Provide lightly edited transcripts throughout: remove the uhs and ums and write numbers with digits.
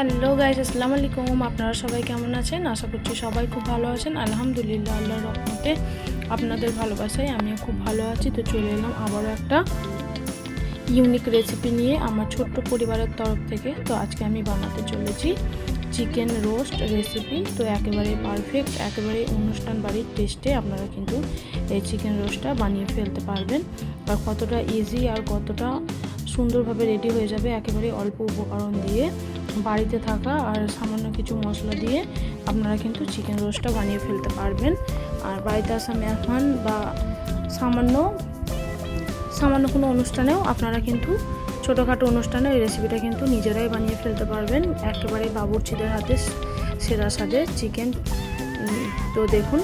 Hello guys, আসসালামু আলাইকুম। আপনারা সবাই কেমন আছেন? আশা করছি সবাই খুব ভালো আছেন। আলহামদুলিল্লাহ, আল্লাহর রহমতে আপনাদের ভালোবাসায় আমিও খুব ভালো আছি। তো চলে এলাম আবারও একটা ইউনিক রেসিপি নিয়ে আমার ছোট্ট পরিবারের তরফ থেকে। তো আজকে আমি বানাতে চলেছি চিকেন রোস্ট রেসিপি। তো একেবারে পারফেক্ট, একেবারে অনুষ্ঠান বাড়ির টেস্টে আপনারা কিন্তু এই চিকেন রোস্টটা বানিয়ে ফেলতে পারবেন। আর কতটা ইজি আর কতটা সুন্দরভাবে রেডি হয়ে যাবে একেবারে অল্প উপকরণ দিয়ে, বাড়িতে থাকা আর সামান্য কিছু মশলা দিয়ে আপনারা কিন্তু চিকেন রোস্টটা বানিয়ে ফেলতে পারবেন। আর বাড়িতে আসা মেহমান বা সামান্য কোনো অনুষ্ঠানেও আপনারা কিন্তু ছোটোখাটো অনুষ্ঠানে এই রেসিপিটা কিন্তু নিজেরাই বানিয়ে ফেলতে পারবেন। একেবারে বাবুর্চিদের হাতে সেরা স্বাদের চিকেন। তো দেখুন,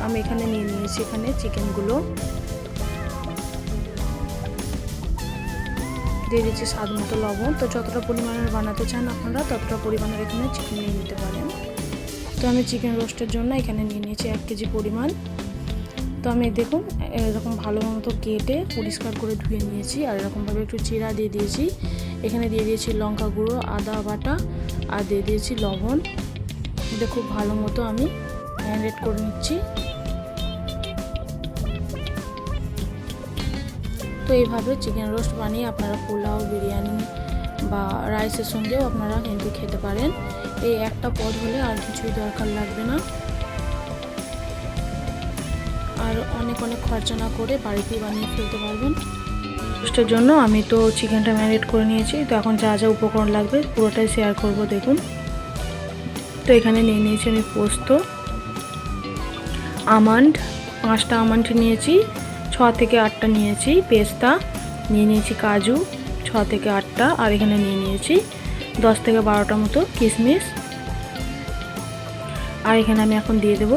আমি এখানে নিয়ে নিয়েছি এখানে চিকেনগুলো, দিয়ে দিচ্ছি স্বাদ মতো লবণ। তো যতটা পরিমাণের বানাতে চান আপনারা ততটা পরিমাণের এখানে চিকেন নিয়ে নিতে পারেন। তো আমি চিকেন রোস্টের জন্য এখানে নিয়ে নিয়েছি 1 কেজি পরিমাণ। তো আমি দেখুন এরকম ভালো মতো কেটে পরিষ্কার করে ধুয়ে নিয়েছি, আর এরকমভাবে একটু চিরা দিয়ে দিয়েছি। এখানে দিয়ে দিয়েছি লঙ্কা গুঁড়ো, আদা বাটা, আর দিয়ে দিয়েছি লবণ। এটা খুব ভালো মতো আমি ম্যারিনেট করে নিচ্ছি। তো এইভাবে চিকেন রোস্ট বানিয়ে আপনারা পোলাও, বিরিয়ানি বা রাইসের সঙ্গেও আপনারা কিন্তু খেতে পারেন। এই একটা পদ হলে আর কিছুই দরকার লাগবে না, আর অনেক খরচা না করে বাড়িতেই বানিয়ে ফেলতে পারবেন। রোস্টের জন্য আমি তো চিকেনটা ম্যারিনেট করে নিয়েছি। তো এখন যা যা উপকরণ লাগবে পুরোটাই শেয়ার করব দেখুন। তো এখানে নিয়ে নিয়েছি আমি পোস্ত, আমন্ড 5টা আমন্ড নিয়েছি, 6 থেকে 8টা নিয়েছি পেস্তা, নিয়ে নিয়েছি কাজু 6 থেকে 8টা, আর এখানে নিয়ে নিয়েছি 10 থেকে 12টা মতো কিশমিশ। আর এখানে আমি এখন দিয়ে দেব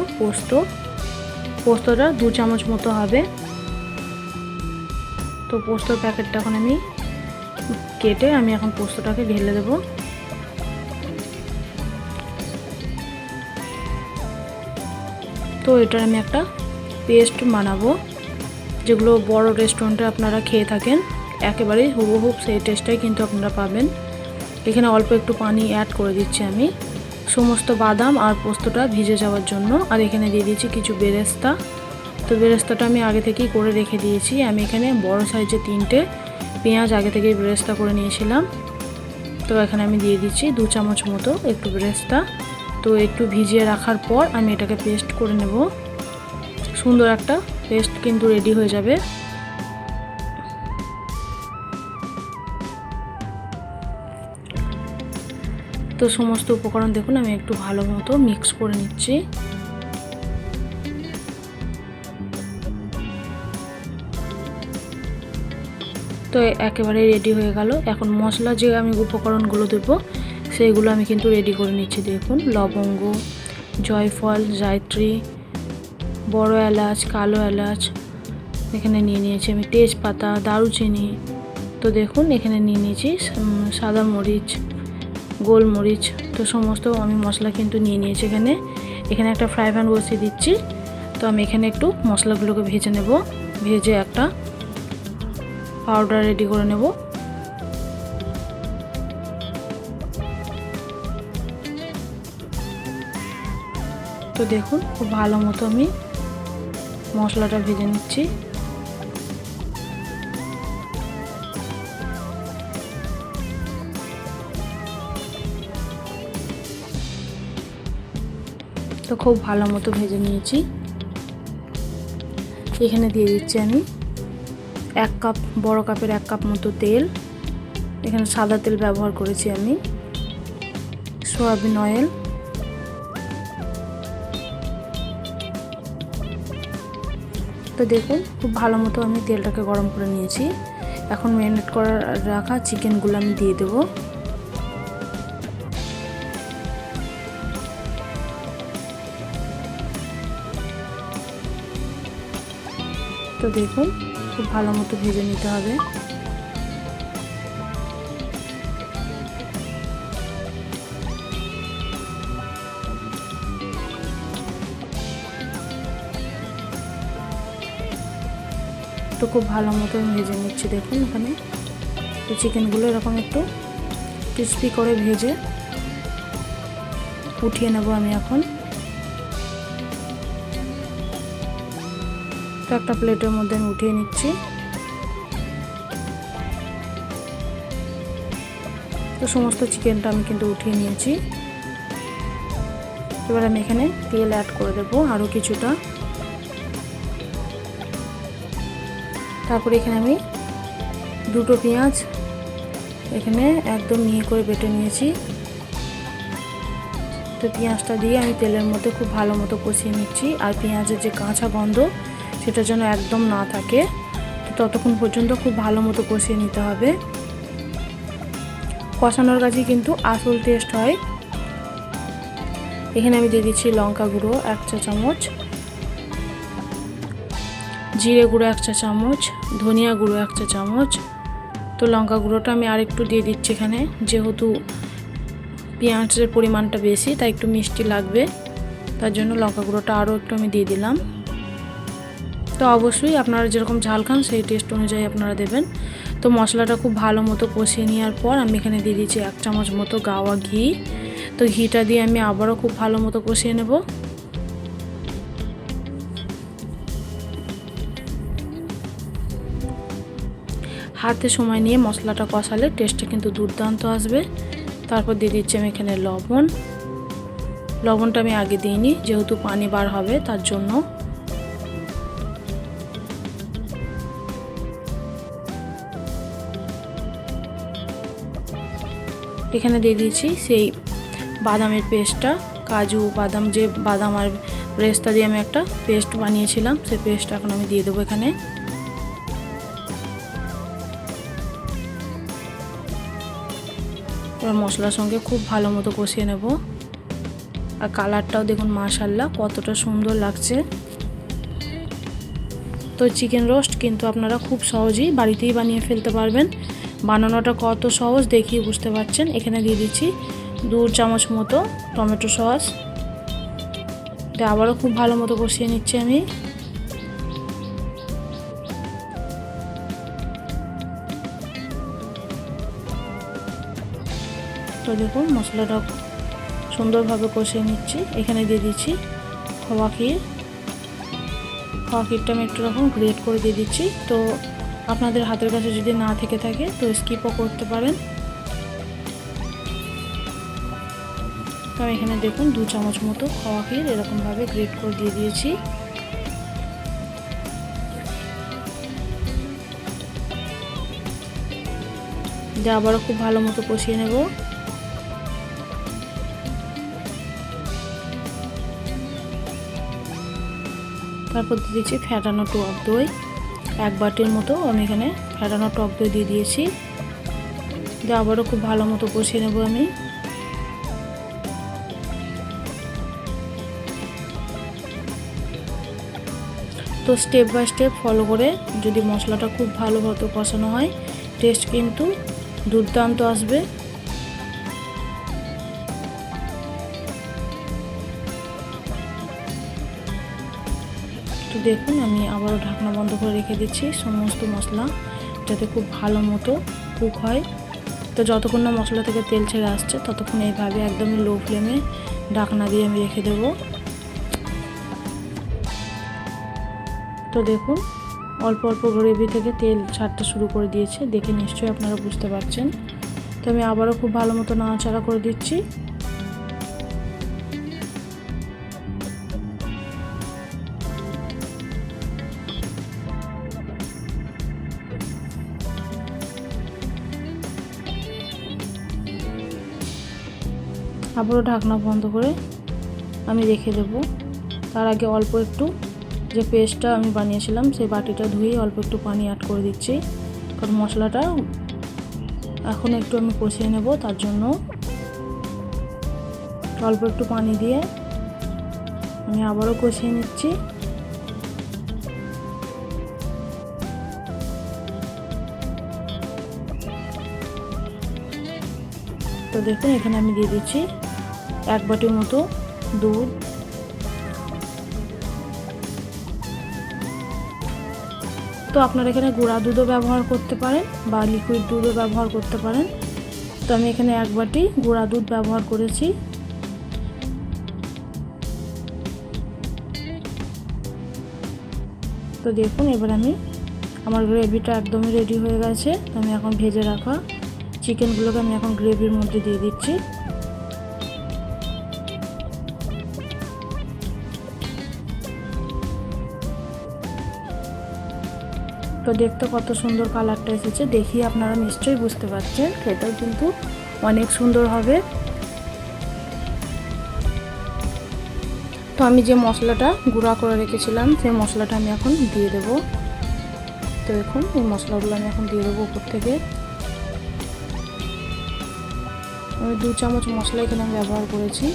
পোস্তটা 2 চামচ মতো হবে। তো পোস্তর প্যাকেটটা এখন আমি কেটে আমি এখন পোস্তটাকে ঢেলে দেব। তো এটার আমি একটা পেস্ট বানাবো, যেগুলো বড় রেস্টুরেন্টে আপনারা খেয়ে থাকেন, একেবারেই হুবহু সেই টেস্টটাই কিন্তু আপনারা পাবেন। এখানে অল্প একটু পানি অ্যাড করে দিচ্ছি আমি সমস্ত বাদাম আর পোস্তটা ভিজে যাওয়ার জন্য। আর এখানে দিয়ে দিয়েছি কিছু বেরেস্তা। তো বেরেস্তাটা আমি আগে থেকেই করে রেখে দিয়েছি। আমি এখানে বড় সাইজে 3টে পেঁয়াজ আগে থেকেই বেরেস্তা করে নিয়েছিলাম। তো এখানে আমি দিয়ে দিচ্ছি 2 চামচ মতো একটু বেরেস্তা। তো একটু ভিজিয়ে রাখার পর আমি এটাকে পেস্ট করে নেব। সুন্দর একটা পেস্ট কিন্তু রেডি হয়ে যাবে। তো সমস্ত উপকরণ দেখুন আমি একটু ভালো মতো মিক্স করে নিচ্ছি। তো একেবারে রেডি হয়ে গেল। এখন মশলা যে আমি উপকরণগুলো দেবো সেইগুলো আমি কিন্তু রেডি করে নিচ্ছি। দেখুন, লবঙ্গ, জয়ফল, জায়ত্রী, বড় এলাচ, কালো এলাচ, এখানে নিয়ে নিয়েছি আমি তেজপাতা, দারুচিনি। তো দেখুন এখানে নিয়ে নিয়েছি সাদা মরিচ, গোলমরিচ। তো সমস্ত আমি মশলা কিন্তু নিয়ে নিয়েছি। এখানে একটা ফ্রাই প্যান বসিয়ে দিচ্ছি। তো আমি এখানে একটু মশলাগুলোকে ভেজে নেব, ভেজে একটা পাউডার রেডি করে নেব। তো দেখুন খুব ভালো মতো আমি মশলাটা ভেজে নিচ্ছি। তো খুব ভালো মতো ভেজে নিয়েছি। এখানে দিয়ে দিচ্ছি আমি 1 কাপ, বড় কাপের 1 কাপ মতো তেল। এখানে সাদা তেল ব্যবহার করেছি আমি, সয়াবিন অয়েল। তো দেখুন খুব ভালো মতো আমি তেলটাকে গরম করে নিয়েছি। এখন ম্যারিনেট করে রাখা চিকেনগুলো আমি দিয়ে দেবো। তো দেখুন খুব ভালো মতো ভেজে নিতে হবে। তো খুব ভালো মতো ভেজে নিচ্ছি। দেখুন এখানে তো চিকেনগুলো এরকম একটু ক্রিস্পি করে ভেজে উঠিয়ে নেব আমি এখন। তো একটা প্লেটের মধ্যে আমি উঠিয়ে নিচ্ছি। তো সমস্ত চিকেনটা আমি কিন্তু উঠিয়ে নিয়েছি। এবার আমি এখানে তেল অ্যাড করে দেবো আরও কিছুটা। তারপরে এখানে আমি দুটো পেঁয়াজ এখানে একদম মিহি করে বেটে নিয়েছি। তো পেঁয়াজটা দিয়ে আমি তেলের মধ্যে খুব ভালো মতো কষিয়ে নিচ্ছি। আর পেঁয়াজের যে কাঁচা গন্ধ সেটা যেন একদম না থাকে, তো ততক্ষণ পর্যন্ত খুব ভালো মতো কষিয়ে নিতে হবে। কষানোর কাছে কিন্তু আসল টেস্ট হয়। এখানে আমি দিয়ে দিচ্ছি লঙ্কা গুঁড়ো 1 চা চামচ, জিরে গুঁড়ো 1 চা চামচ, ধনিয়া গুঁড়ো 1 চা চামচ। তো লঙ্কা গুঁড়োটা আমি আরেকটু দিয়ে দিচ্ছি এখানে, যেহেতু পেঁয়াজের পরিমাণটা বেশি তাই একটু মিষ্টি লাগবে, তার জন্য লঙ্কা গুঁড়োটা আরও একটু আমি দিয়ে দিলাম। তো অবশ্যই আপনারা যেরকম ঝাল খান সেই টেস্ট অনুযায়ী আপনারা দেবেন। তো মশলাটা খুব ভালো মতো কষিয়ে নেওয়ার পর আমি এখানে দিয়ে দিচ্ছি 1 চামচ মতো গাওয়া ঘি। তো ঘিটা দিয়ে আমি আবারও খুব ভালো মতো কষিয়ে নেব। হাতে সময় নিয়ে মশলাটা কষালে টেস্টটা কিন্তু দুর্দান্ত আসবে। তারপর দিয়ে দিচ্ছি আমি এখানে লবণটা আমি আগে দিইনি, যেহেতু পানি বার হবে তার জন্য। এখানে দিয়ে দিয়েছি সেই বাদামের পেস্টটা, কাজু বাদাম, যে বাদাম আর পেস্টটা দিয়ে আমি একটা পেস্ট বানিয়েছিলাম, সেই পেস্টটা এখন আমি দিয়ে দেবো এখানে। এবার মশলার সঙ্গে খুব ভালো মতো কষিয়ে নেব। আর কালারটাও দেখুন মাশাআল্লাহ কতটা সুন্দর লাগছে। তো চিকেন রোস্ট কিন্তু আপনারা খুব সহজেই বাড়িতেই বানিয়ে ফেলতে পারবেন। বানানোটা কত সহজ দেখিয়ে বুঝতে পারছেন। এখানে দিয়ে দিচ্ছি 2 চামচ মতো টমেটো সস। এটা আবারও খুব ভালো মতো কষিয়ে নিচ্ছি আমি। তো দেখুন মশলাটা সুন্দরভাবে কষিয়ে নিচ্ছি। এখানে দিয়ে দিচ্ছি খোয়া ক্ষীরটা আমি একটু রকম গ্রেট করে দিয়ে দিচ্ছি। তো আপনাদের হাতের কাছে যদি না থেকে থাকে তো স্কিপও করতে পারেন। তো আমি এখানে দেখুন 2 চামচ মতো খোয়া ক্ষীর এরকমভাবে গ্রেট করে দিয়ে দিয়েছি। যা আবারও খুব ভালো মতো কষিয়ে নেব। তারপর দিয়ে দিচ্ছি ফ্যাটানো টক দই 1 বাটির মতো। আমি এখানে ফ্যাটানো টক দই দিয়ে দিয়েছি। যা আবারও খুব ভালো মতো কষিয়ে নেব আমি। তো স্টেপ বাই স্টেপ ফলো করে যদি মশলাটা খুব ভালো মতো কষানো হয় টেস্ট কিন্তু দুর্দান্ত আসবে। তো দেখুন আমি আবারও ঢাকনা বন্ধ করে রেখে দিচ্ছি সমস্ত মশলা যাতে খুব ভালো মতো কুক হয়। তো যতক্ষণ না মশলা থেকে তেল ছেড়ে আসছে ততক্ষণ এইভাবে একদমই লো ফ্লেমে ঢাকনা দিয়ে আমি রেখে দেব। তো দেখুন অল্প অল্প গ্রেভি থেকে তেল ছাড়তে শুরু করে দিয়েছে, দেখে নিশ্চয়ই আপনারা বুঝতে পারছেন। তো আমি আবারও খুব ভালো মতো নাড়াচাড়া করে দিচ্ছি। আবারও ঢাকনা বন্ধ করে আমি রেখে দেব। তার আগে অল্প একটু যে পেস্টটা আমি বানিয়েছিলাম সেই বাটিটা ধুয়ে অল্প একটু পানি অ্যাড করে দিচ্ছি, কারণ মশলাটা এখন একটু আমি কষিয়ে নেব, তার জন্য অল্প একটু পানি দিয়ে আমি আবারও কষিয়ে নিচ্ছি। তো দেখুন এখানে আমি দিয়ে দিচ্ছি 1 বাটির মতো দুধ। তো আপনারা এখানে গুঁড়া দুধও ব্যবহার করতে পারেন বা লিকুইড দুধও ব্যবহার করতে পারেন। তো আমি এখানে 1 বাটি গুঁড়া দুধ ব্যবহার করেছি। তো দেখুন এবার আমার গ্রেভিটা একদমই রেডি হয়ে গেছে। তো আমি এখন ভেজে রাখা চিকেনগুলোকে আমি এখন গ্রেভির মধ্যে দিয়ে দিচ্ছি। তো দেখতে কত সুন্দর কালারটা এসেছে, দেখি আপনারা নিশ্চয়ই বুঝতে পারছেন। খেতেও কিন্তু অনেক সুন্দর হবে। তো আমি যে মশলাটা গুঁড়া করে রেখেছিলাম সেই মশলাটা আমি এখন দিয়ে দেব। তো দেখুন এই মশলাগুলো আমি এখন দিয়ে দেবো উপর থেকে। আমি 2 চামচ মশলা এখানে আমি ব্যবহার করেছি।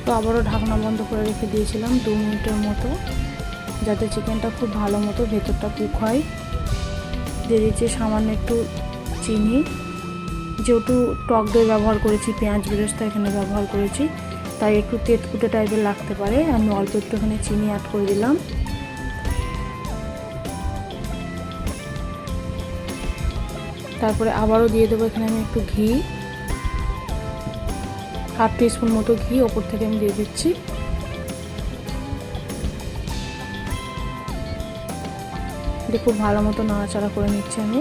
তো আবারও ঢাকনা বন্ধ করে রেখে দিয়েছিলাম 2 মিনিটের মতো, যাতে চিকেনটা খুব ভালো মতো ভেতরটা কুক হয়। দিয়ে দিচ্ছি সামান্য একটু চিনি, যেহেতু টক দই ব্যবহার করেছি, পেঁয়াজ বেরেস্তা এখানে ব্যবহার করেছি, তাই একটু তেতকুটে টাইপের লাগতে পারে। আমি অল্প একটু এখানে চিনি অ্যাড করে দিলাম। তারপরে আবারও দিয়ে দেবো এখানে আমি একটু ঘি, 1/2 টিস্পুন মতো ঘি ওপর থেকে আমি দিয়ে দিচ্ছি। খুব ভালো মতো নাড়াচাড়া করে নিচ্ছি আমি।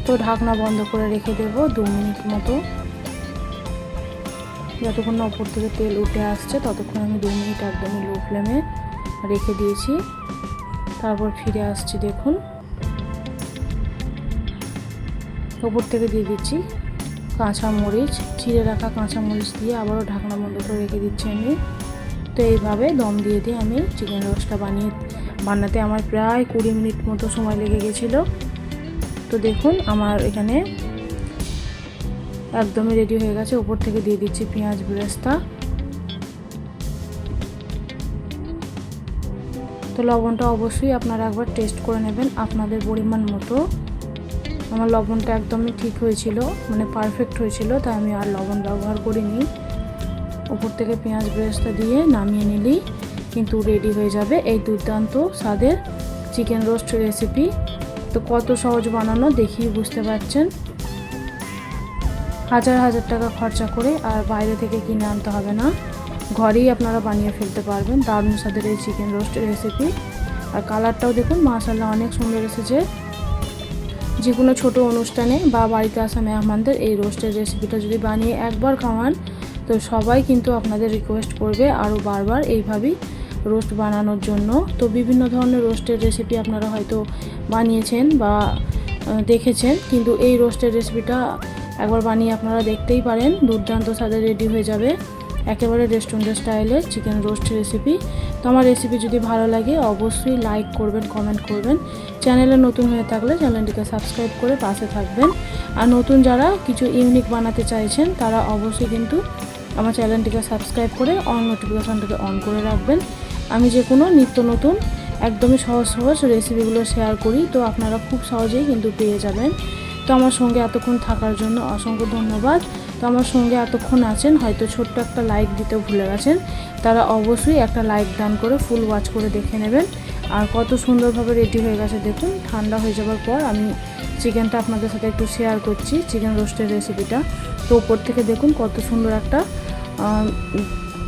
তো ঢাকনা বন্ধ করে রেখে দেব 2 মিনিট মতো। যতক্ষণ না উপর থেকে তেল উঠে আসছে ততক্ষণ আমি 2 মিনিট একদমই লো ফ্লেমে রেখে দিয়েছি। তারপর ফিরে আসছি। দেখুন উপর থেকে দিয়ে দিচ্ছি কাঁচা মরিচ, চিড়ে রাখা কাঁচা মরিচ দিয়ে আবারও ঢাকনা বন্ধ করে রেখে দিচ্ছি আমি। তো এইভাবে দম দিয়ে আমি চিকেন রোস্টটা বানাতে আমার প্রায় 20 মিনিট মতো সময় লেগে গেছিলো। তো দেখুন আমার এখানে একদমই রেডি হয়ে গেছে। উপর থেকে দিয়ে দিচ্ছি পেঁয়াজ বেরেস্তা। তো লবণটা অবশ্যই আপনারা একবার টেস্ট করে নেবেন আপনাদের পরিমাণ মতো। আমার লবণটা একদমই ঠিক হয়েছিল, মানে পারফেক্ট হয়েছিল, তাই আমি আর লবণ ব্যবহার করিনি। উপর থেকে পেঁয়াজ বেরেস্তা দিয়ে নামিয়ে নিলেই কিন্তু রেডি হয়ে যাবে এই দুর্দান্ত স্বাদের চিকেন রোস্ট রেসিপি। তো কত সহজ বানানো দেখিয়ে বুঝতে পারছেন। হাজার হাজার টাকা খরচা করে আর বাইরে থেকে কিনে আনতে হবে না, ঘরেই আপনারা বানিয়ে ফেলতে পারবেন দারুণ স্বাদের এই চিকেন রোস্ট রেসিপি। আর কালারটাও দেখুন মাশাআল্লাহ অনেক সুন্দর এসেছে। যে কোনো ছোটো অনুষ্ঠানে বা বাড়িতে আসা মেহমানদের এই রোস্টের রেসিপিটা যদি বানিয়ে একবার খাওয়ান তো সবাই কিন্তু আপনাদের রিকোয়েস্ট করবে আরও বারবার এইভাবেই রোস্ট বানানোর জন্য। তো বিভিন্ন ধরনের রোস্টের রেসিপি আপনারা হয়তো বানিয়েছেন বা দেখেছেন, কিন্তু এই রোস্টের রেসিপিটা একবার বানিয়ে আপনারা দেখতেই পারেন, দুর্দান্ত স্বাদে রেডি হয়ে যাবে একেবারে রেস্টুরেন্ট স্টাইলের চিকেন রোস্ট রেসিপি। তো আমার রেসিপি যদি ভালো লাগে অবশ্যই লাইক করবেন, কমেন্ট করবেন। চ্যানেলে নতুন হয়ে থাকলে চ্যানেলটিকে সাবস্ক্রাইব করে পাশে থাকবেন। আর নতুন যারা কিছু ইউনিক বানাতে চাইছেন তারা অবশ্যই কিন্তু আমার চ্যানেলটিকে সাবস্ক্রাইব করে নোটিফিকেশনটাকে অন করে রাখবেন। আমি যে কোনো নিত্য নতুন একদমই সহজ সহজ রেসিপিগুলো শেয়ার করি, তো আপনারা খুব সহজেই কিন্তু পেয়ে যাবেন। তো আমার সঙ্গে এতক্ষণ থাকার জন্য অসংখ্য ধন্যবাদ। তো আমার সঙ্গে এতক্ষণ আছেন, হয়তো ছোট্ট একটা লাইক দিতে ভুলে গেছেন, তারা অবশ্যই একটা লাইক দান করে ফুল ওয়াচ করে দেখে নেবেন। আর কত সুন্দরভাবে রেডি হয়ে গেছে দেখুন। ঠান্ডা হয়ে যাওয়ার পর আমি চিকেনটা আপনাদের সাথে একটু শেয়ার করছি, চিকেন রোস্টের রেসিপিটা। তো উপর থেকে দেখুন কত সুন্দর একটা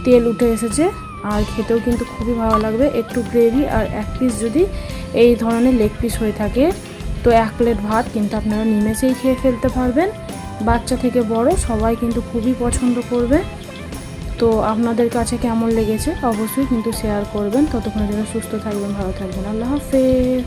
তেল উঠে এসেছে, আর খেতেও কিন্তু খুবই ভালো লাগবে। একটু গ্রেভি আর 1 পিস যদি এই ধরনের লেগ পিস হয়ে থাকে তো 1 প্লেট ভাত কিন্তু আপনারা নিমেষেই খেয়ে ফেলতে পারবেন। বাচ্চা থেকে বড় সবাই কিন্তু খুবই পছন্দ করবে। তো আপনাদের কাছে কেমন লেগেছে অবশ্যই কিন্তু শেয়ার করবেন। ততক্ষণের জন্য সুস্থ থাকবেন, ভালো থাকবেন। আল্লাহ হাফেজ।